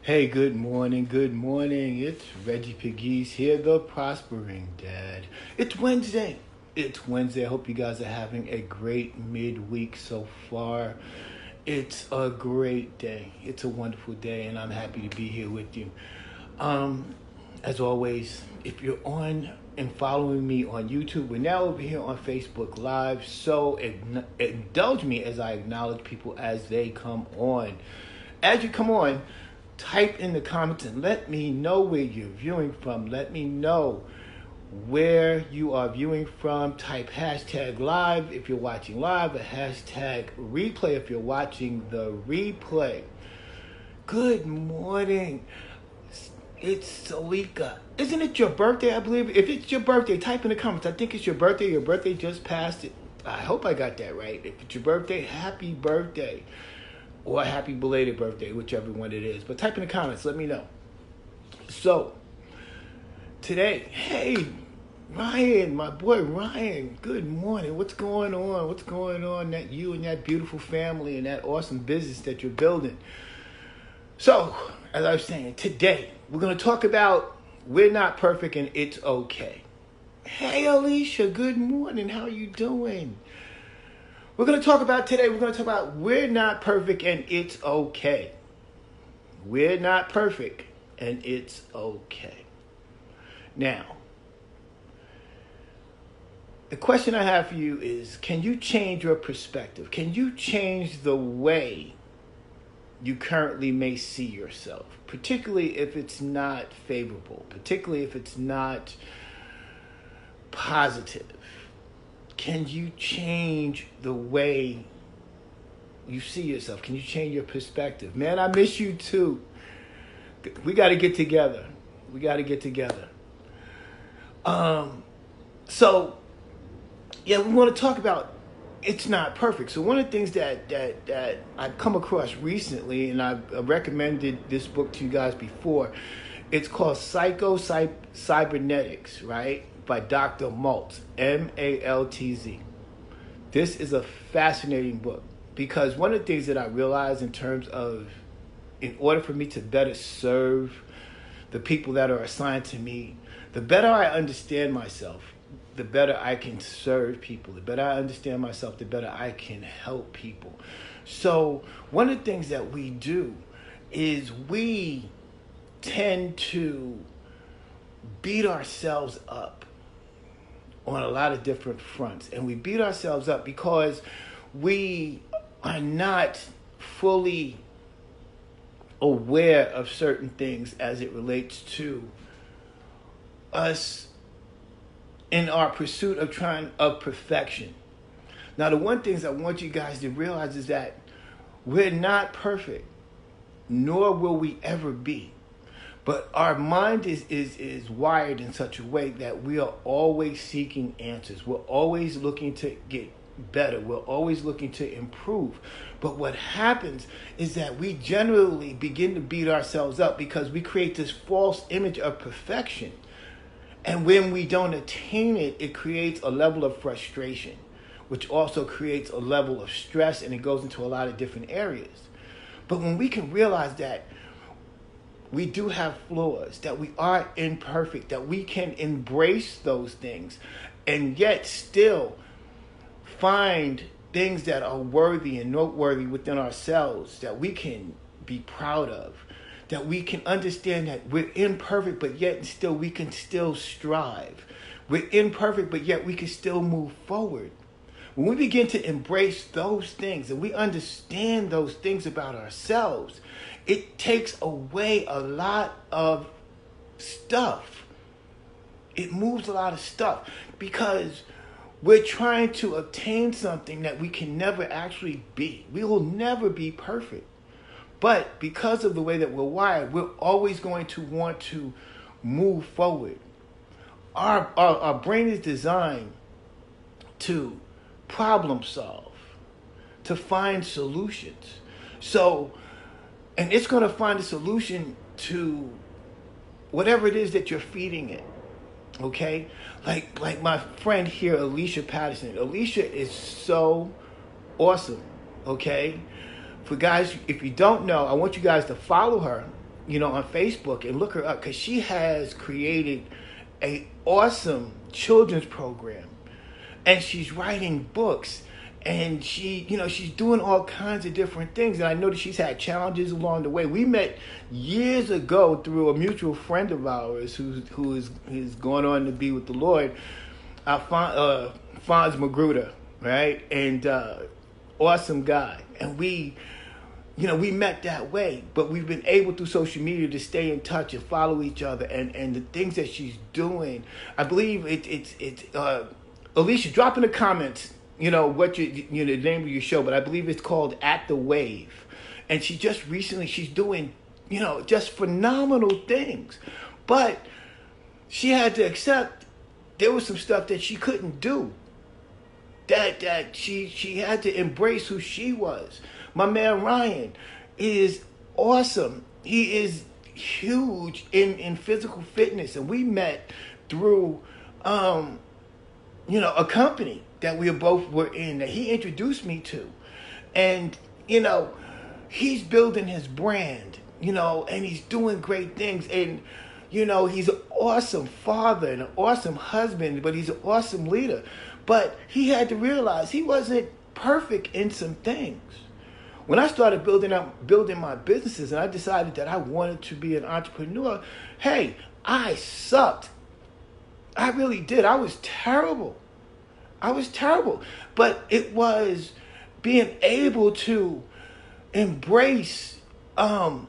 Hey, good morning, good morning. It's Reggie Pegues here, the Prospering Dad. It's Wednesday. It's Wednesday. I hope you guys are having a great midweek so far. It's a great day. It's a wonderful day, and I'm happy to be here with you. Um, as always, if you're on and following me on YouTube, we're now over here on Facebook Live. So indulge me as I acknowledge people as they come on. As you come on, type in the comments and let me know where you're viewing from. Let me know where you are viewing from. Type hashtag live if you're watching live, a hashtag replay if you're watching the replay. Good morning. It's Salika. Isn't it your birthday, I believe? If it's your birthday, type in the comments. I think it's your birthday. Your birthday just passed. I hope I got that right. If it's your birthday, happy birthday. Or a happy belated birthday, whichever one it is. But type in the comments, let me know. So, today, hey, Ryan, my boy Ryan, good morning. What's going on? What's going on? That you and that beautiful family and that awesome business that you're building. So, as I was saying, today, we're going to talk about we're not perfect and it's okay. Hey, Alicia, good morning. How are you doing? We're going to talk about we're not perfect and it's okay. We're not perfect and it's okay. Now, the question I have for you is, can you change your perspective? Can you change the way you currently may see yourself? Particularly if it's not favorable, particularly if it's not positive. Can you change the way you see yourself? Can you change your perspective? Man, I miss you too. We got to get together. So, yeah, we want to talk about it's not perfect. So one of the things that I've come across recently, and I've recommended this book to you guys before, it's called Cybernetics, right? By Dr. Maltz, Maltz. This is a fascinating book because one of the things that I realized in terms of, in order for me to better serve the people that are assigned to me, the better I understand myself, the better I can serve people. The better I understand myself, the better I can help people. So one of the things that we do is we tend to beat ourselves up on a lot of different fronts. And we beat ourselves up because we are not fully aware of certain things as it relates to us in our pursuit of perfection. Now, the one things I want you guys to realize is that we're not perfect, nor will we ever be. But our mind is wired in such a way that we are always seeking answers. We're always looking to get better. We're always looking to improve. But what happens is that we generally begin to beat ourselves up because we create this false image of perfection. And when we don't attain it, it creates a level of frustration, which also creates a level of stress, and it goes into a lot of different areas. But when we can realize that we do have flaws, that we are imperfect, that we can embrace those things and yet still find things that are worthy and noteworthy within ourselves that we can be proud of, that we can understand that we're imperfect, but yet still we can still strive. We're imperfect, but yet we can still move forward. When we begin to embrace those things and we understand those things about ourselves, it takes away a lot of stuff. It moves a lot of stuff because we're trying to obtain something that we can never actually be. We will never be perfect. But because of the way that we're wired, we're always going to want to move forward. Our brain is designed to problem solve, to find solutions. So, and it's going to find a solution to whatever it is that you're feeding it. Okay? Like my friend here, Alicia Patterson. Alicia is so awesome. Okay? For guys, if you don't know, I want you guys to follow her on Facebook and look her up, because she has created a awesome children's program, and she's writing books, and she's doing all kinds of different things. And I know that she's had challenges along the way. We met years ago through a mutual friend of ours who is going on to be with the Lord, Fonz Magruder, right? And awesome guy. And we met that way, but we've been able through social media to stay in touch and follow each other, and the things that she's doing. I believe it's Alicia, drop in the comments, what the name of your show, but I believe it's called At the Wave. And she's doing, just phenomenal things. But she had to accept there was some stuff that she couldn't do. That she had to embrace who she was. My man Ryan is awesome. He is huge in physical fitness, and we met through a company that we both were in that he introduced me to. And he's building his brand, and he's doing great things. And he's an awesome father and an awesome husband, but he's an awesome leader. But he had to realize he wasn't perfect in some things. When I started building my businesses, and I decided that I wanted to be an entrepreneur, hey, I sucked. I really did. I was terrible. But it was being able to embrace the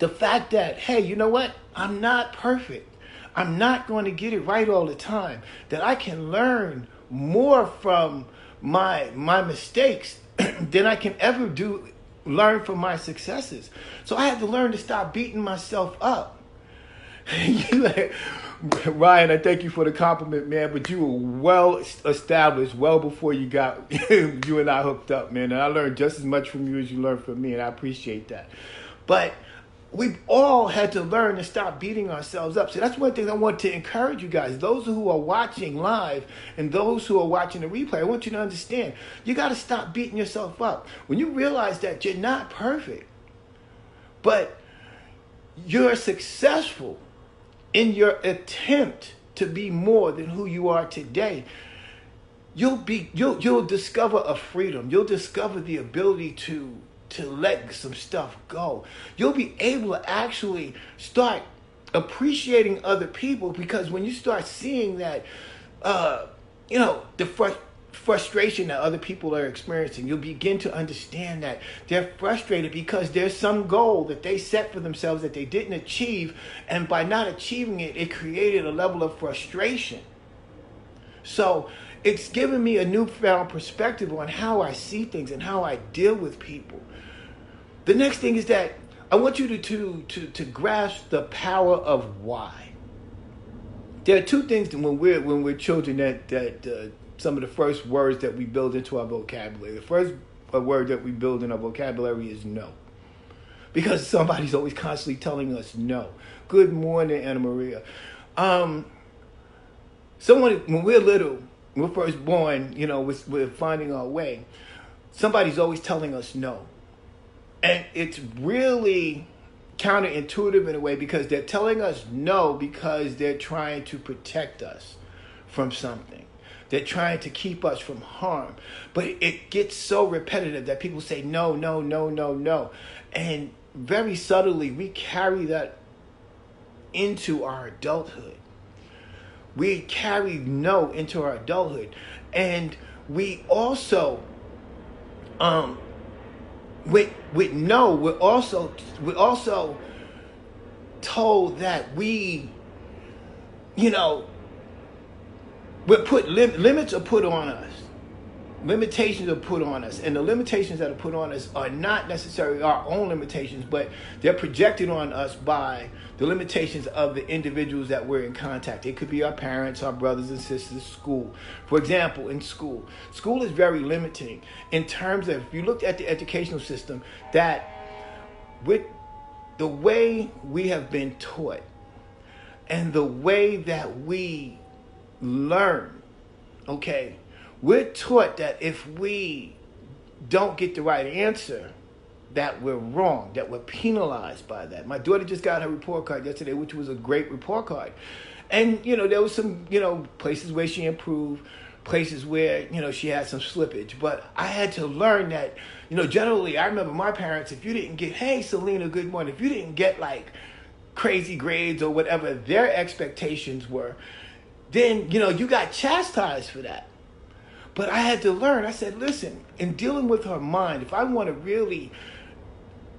fact that, hey, you know what? I'm not perfect. I'm not going to get it right all the time. That I can learn more from my mistakes than I can ever learn from my successes. So I had to learn to stop beating myself up. Ryan, I thank you for the compliment, man, but you were well established well before you and I hooked up, man. And I learned just as much from you as you learned from me, and I appreciate that. But we've all had to learn to stop beating ourselves up. So that's one thing I want to encourage you guys. Those who are watching live and those who are watching the replay, I want you to understand, you got to stop beating yourself up. When you realize that you're not perfect, but you're successful in your attempt to be more than who you are today, you'll discover a freedom. You'll discover the ability to let some stuff go. You'll be able to actually start appreciating other people, because when you start seeing that, the frustration that other people are experiencing, you'll begin to understand that they're frustrated because there's some goal that they set for themselves that they didn't achieve, and by not achieving it, it created a level of frustration. So it's given me a newfound perspective on how I see things and how I deal with people. The next thing is that I want you to grasp the power of why. There are two things when we're children that some of the first words that we build into our vocabulary. The first word that we build in our vocabulary is no, because somebody's always constantly telling us no. Good morning, Anna Maria. When we're little, when we're first born, we're finding our way. Somebody's always telling us no. And it's really counterintuitive in a way, because they're telling us no because they're trying to protect us from something. They're trying to keep us from harm. But it gets so repetitive that people say no, no, no, no, no. And very subtly, we carry that into our adulthood. We carry no into our adulthood. And we also... With no, we're also told that we're put limits are put on us. Limitations are put on us, and the limitations that are put on us are not necessarily our own limitations, but they're projected on us by the limitations of the individuals that we're in contact. It could be our parents, our brothers and sisters, school. For example, in school is very limiting in terms of, if you looked at the educational system, that with the way we have been taught and the way that we learn, we're taught that if we don't get the right answer, that we're wrong, that we're penalized by that. My daughter just got her report card yesterday, which was a great report card. And, there was some, places where she improved, places where, she had some slippage. But I had to learn that, generally, I remember my parents, if you didn't get, hey, Selena, good morning, if you didn't get like crazy grades or whatever their expectations were, then, you got chastised for that. But I had to learn. I said, listen, in dealing with her mind, if I want to really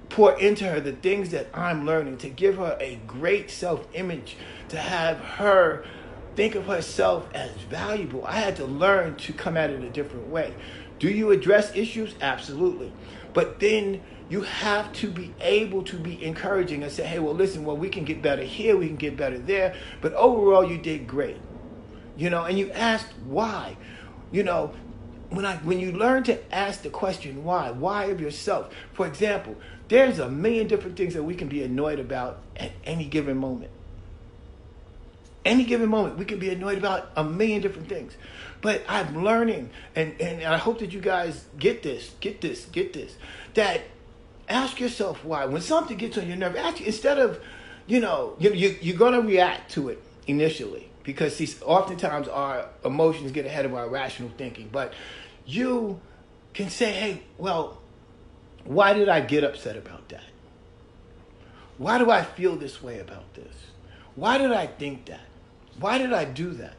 pour into her the things that I'm learning, to give her a great self-image, to have her think of herself as valuable, I had to learn to come at it a different way. Do you address issues? Absolutely. But then you have to be able to be encouraging and say, hey, well, listen, we can get better here, we can get better there, but overall you did great. And you asked why. When you learn to ask the question why of yourself. For example, there's a million different things that we can be annoyed about at any given moment. Any given moment, we can be annoyed about a million different things. But I'm learning, and I hope that you guys get this, that ask yourself why. When something gets on your nerve, instead of, you're going to react to it initially. Because oftentimes our emotions get ahead of our rational thinking. But you can say, hey, well, why did I get upset about that? Why do I feel this way about this? Why did I think that? Why did I do that?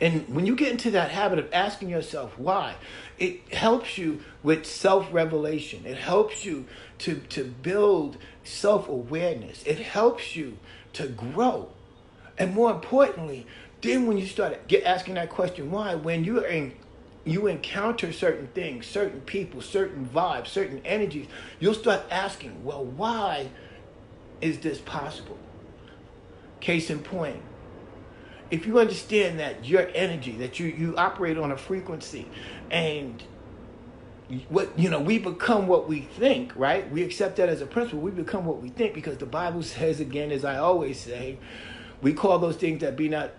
And when you get into that habit of asking yourself why, it helps you with self-revelation. It helps you to build self-awareness. It helps you to grow. And more importantly, then when you start asking that question why, when you encounter certain things, certain people, certain vibes, certain energies, you'll start asking, well, why is this possible? Case in point, if you understand that your energy, that you operate on a frequency, and we become what we think, right? We accept that as a principle. We become what we think, because the Bible says, again, as I always say, we call those things that be not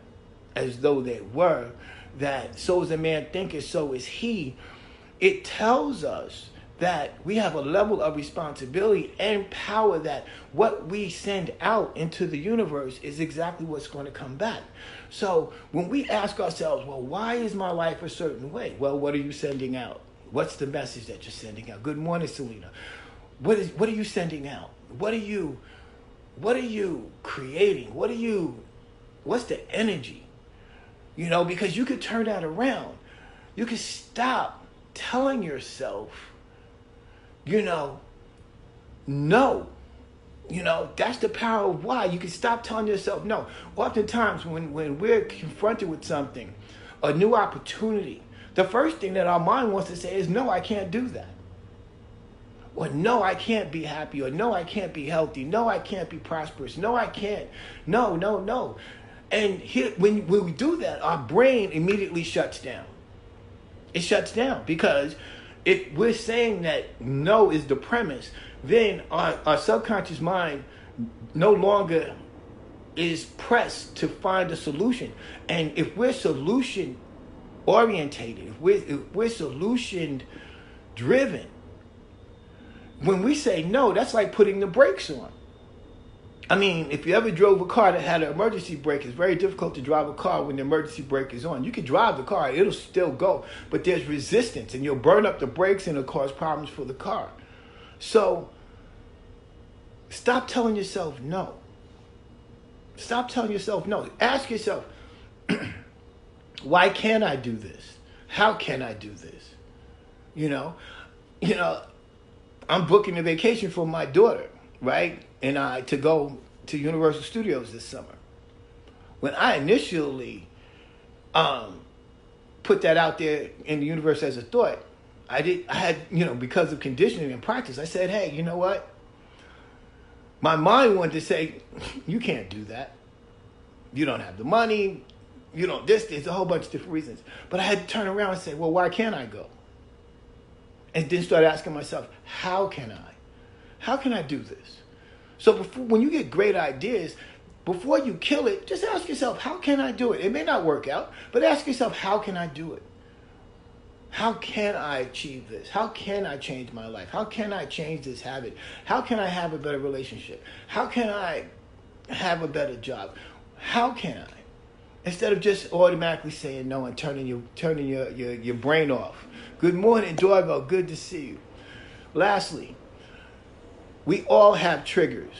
as though they were, that so as a man thinketh, so is he. It tells us that we have a level of responsibility and power, that what we send out into the universe is exactly what's going to come back. So when we ask ourselves, well, why is my life a certain way? Well, what are you sending out? What's the message that you're sending out? Good morning, Selena. What are you sending out? What are you creating? What's the energy? Because you could turn that around. You could stop telling yourself, no. That's the power of why. You can stop telling yourself no. Oftentimes when we're confronted with something, a new opportunity, the first thing that our mind wants to say is, no, I can't do that. Or no, I can't be happy. Or no, I can't be healthy. No, I can't be prosperous. No, I can't. No. And here, when we do that, our brain immediately shuts down. It shuts down, because if we're saying that no is the premise, then our subconscious mind no longer is pressed to find a solution. And if we're solution orientated, if we're solution driven, when we say no, that's like putting the brakes on. I mean, if you ever drove a car that had an emergency brake, it's very difficult to drive a car when the emergency brake is on. You can drive the car, it'll still go, but there's resistance, and you'll burn up the brakes and it'll cause problems for the car. So stop telling yourself no. Stop telling yourself no. Ask yourself, why can't I do this? How can I do this? I'm booking a vacation for my daughter, right? And to go to Universal Studios this summer. When I initially put that out there in the universe as a thought, I had, because of conditioning and practice, I said, hey, you know what? My mind wanted to say, you can't do that. You don't have the money. You don't there's a whole bunch of different reasons. But I had to turn around and say, well, why can't I go? And then start asking myself, how can I? How can I do this? So when you get great ideas, before you kill it, just ask yourself, how can I do it? It may not work out, but ask yourself, how can I do it? How can I achieve this? How can I change my life? How can I change this habit? How can I have a better relationship? How can I have a better job? How can I? Instead of just automatically saying no and turning your brain off. Good morning, doorbell. Good to see you. Lastly, we all have triggers,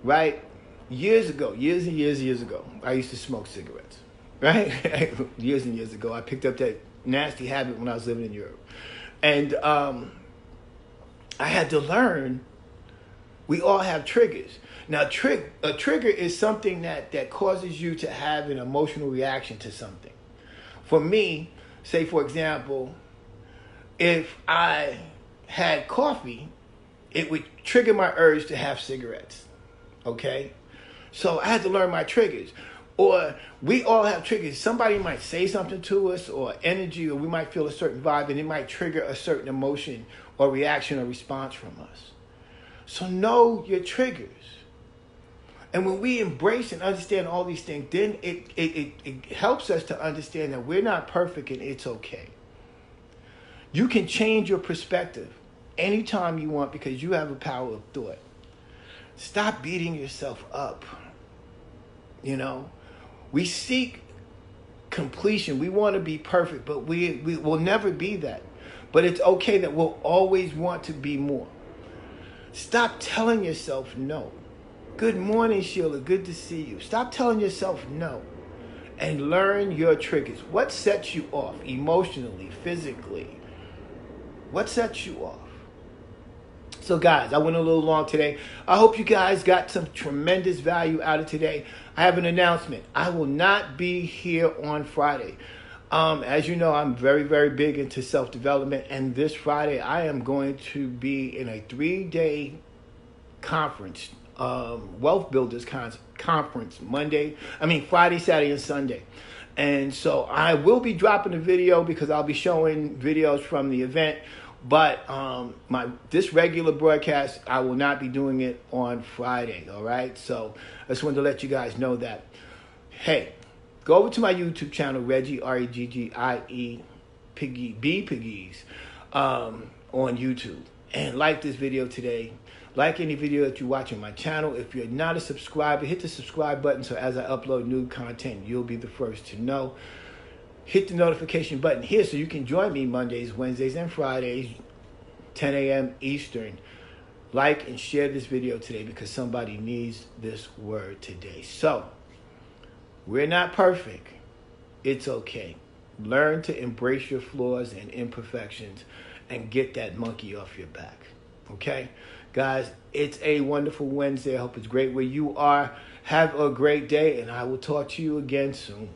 right? Years and years ago, I used to smoke cigarettes, right? Years and years ago, I picked up that nasty habit when I was living in Europe. And I had to learn we all have triggers. Now, a trigger is something that causes you to have an emotional reaction to something. For me, say for example, if I had coffee, it would trigger my urge to have cigarettes. Okay? So I had to learn my triggers. Or we all have triggers. Somebody might say something to us or energy, or we might feel a certain vibe, and it might trigger a certain emotion or reaction or response from us. So know your triggers. And when we embrace and understand all these things, then it helps us to understand that we're not perfect and it's okay. You can change your perspective anytime you want because you have a power of thought. Stop beating yourself up. You know, we seek completion. We want to be perfect, but we will never be that. But it's okay that we'll always want to be more. Stop telling yourself no. Good morning, Sheila. Good to see you. Stop telling yourself no and learn your triggers. What sets you off emotionally, physically? What sets you off? So guys, I went a little long today. I hope you guys got some tremendous value out of today. I have an announcement. I will not be here on Friday. As you know, I'm very, very big into self-development. And this Friday, I am going to be in a 3-day conference, Wealth Builders Conference, Friday, Saturday, and Sunday. And so I will be dropping a video because I'll be showing videos from the event. But this regular broadcast, I will not be doing it on Friday, all right? So I just wanted to let you guys know that. Hey, go over to my YouTube channel, Reggie, Reggie, Piggy, B Piggies, on YouTube. And like this video today. Like any video that you watch on my channel. If you're not a subscriber, hit the subscribe button so as I upload new content, you'll be the first to know. Hit the notification button here so you can join me Mondays, Wednesdays, and Fridays, 10 a.m. Eastern. Like and share this video today because somebody needs this word today. So, we're not perfect. It's okay. Learn to embrace your flaws and imperfections and get that monkey off your back. Okay? Guys, it's a wonderful Wednesday. I hope it's great where you are. Have a great day, and I will talk to you again soon.